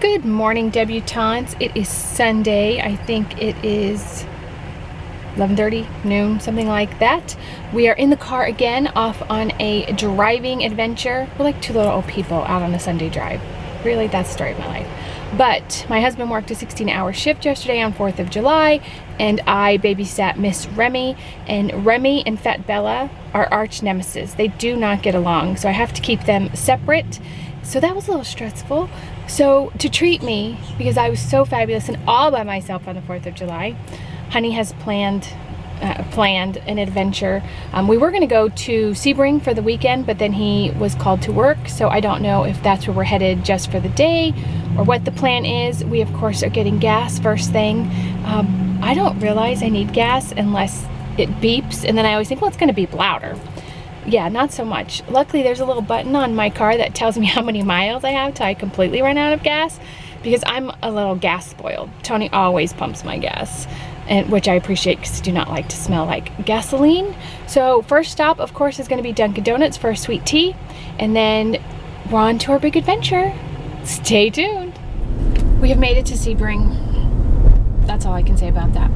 Good morning, debutantes. It is Sunday. I think it is 11:30, noon, something like that. We are in the car again, off on a driving adventure. We're like two little old people out on a Sunday drive. Really, that's the story of my life. But my husband worked a 16-hour shift yesterday on 4th of July, and I babysat Miss Remy. And Remy and Fat Bella are arch nemesis. They do not get along, so I have to keep them separate. So that was a little stressful. So to treat me, because I was so fabulous and all by myself on the 4th of July, Honey has planned an adventure. We were gonna go to Sebring for the weekend, but then he was called to work, so I don't know if that's where we're headed just for the day or what the plan is. We of course are getting gas first thing. I don't realize I need gas unless it beeps, and then I always think, well, it's gonna beep louder. Yeah, not so much. Luckily, there's a little button on my car that tells me how many miles I have till I completely run out of gas, because I'm a little gas spoiled. Tony always pumps my gas, and which I appreciate because I do not like to smell like gasoline. So first stop, of course, is going to be Dunkin' Donuts for a sweet tea, and then we're on to our big adventure. Stay tuned. We have made it to Sebring. That's all I can say about that.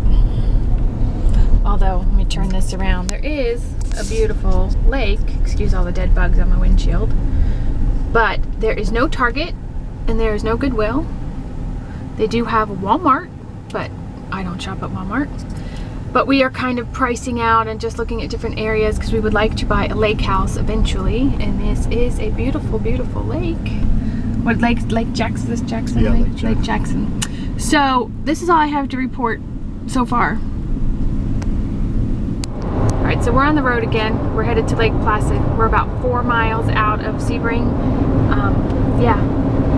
Although, let me turn this around. There is a beautiful lake. Excuse all the dead bugs on my windshield. But there is no Target and there is no Goodwill. They do have a Walmart, but I don't shop at Walmart. But we are kind of pricing out and just looking at different areas because we would like to buy a lake house eventually. And this is a beautiful, beautiful lake. What lake? Lake Jackson? Is this Jackson? Yeah, Lake Jackson. Lake Jackson. So this is all I have to report so far. Alright, so we're on the road again. We're headed to Lake Placid. We're about 4 miles out of Sebring. Yeah,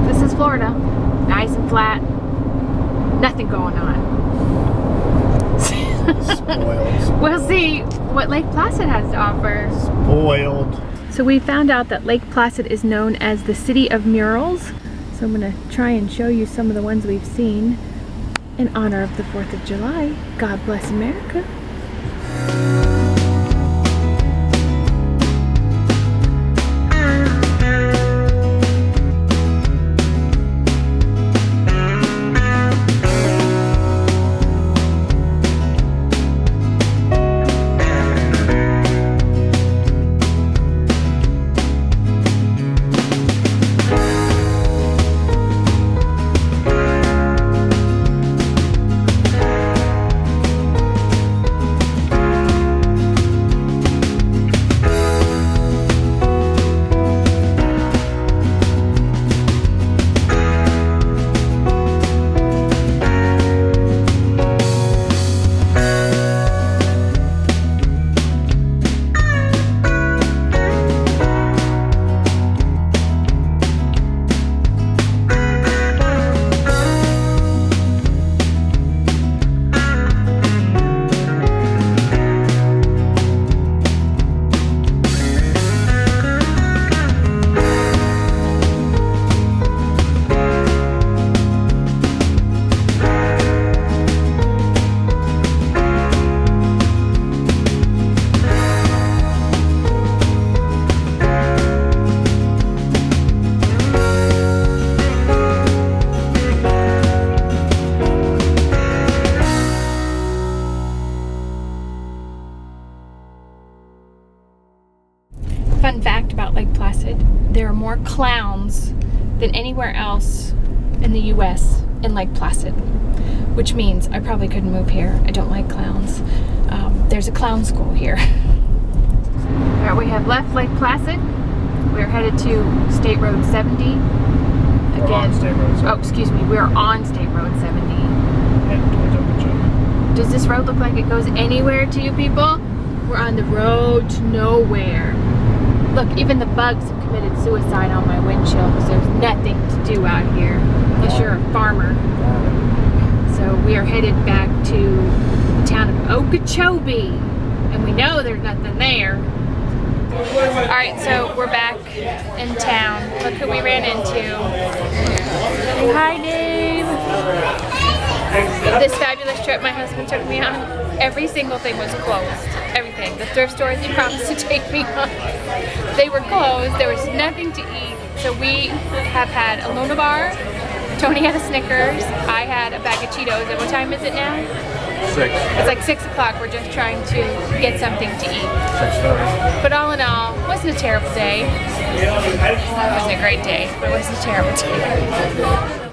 this is Florida. Nice and flat. Nothing going on. Spoiled. We'll see what Lake Placid has to offer. Spoiled. So we found out that Lake Placid is known as the City of Murals. So I'm going to try and show you some of the ones we've seen in honor of the 4th of July. God bless America. Fun fact about Lake Placid, there are more clowns than anywhere else in the US in Lake Placid, which means I probably couldn't move here. I don't like clowns. There's a clown school here. Alright, we have left Lake Placid. We're headed to State Road 70. Again, We're on State Road 70. Oh, excuse me, we're on State Road 70. Heading towards Okeechobee. Does this road look like it goes anywhere to you people? We're on the road to nowhere. Look, even the bugs have committed suicide on my windshield because there's nothing to do out here unless you're a farmer. So we are headed back to the town of Okeechobee, and we know there's nothing there. Alright, so we're back in town. Look who we ran into. Hi, Dave. This fabulous trip my husband took me on, every single thing was closed. Everything. The thrift stores he promised to take me on, they were closed. There was nothing to eat. So we have had a Luna bar, Tony had a Snickers. I had a bag of Cheetos. And what time is it now? 6. It's like 6 o'clock. We're just trying to get something to eat. 6:30. But all in all, it wasn't a terrible day. It wasn't a great day, but it wasn't a terrible day.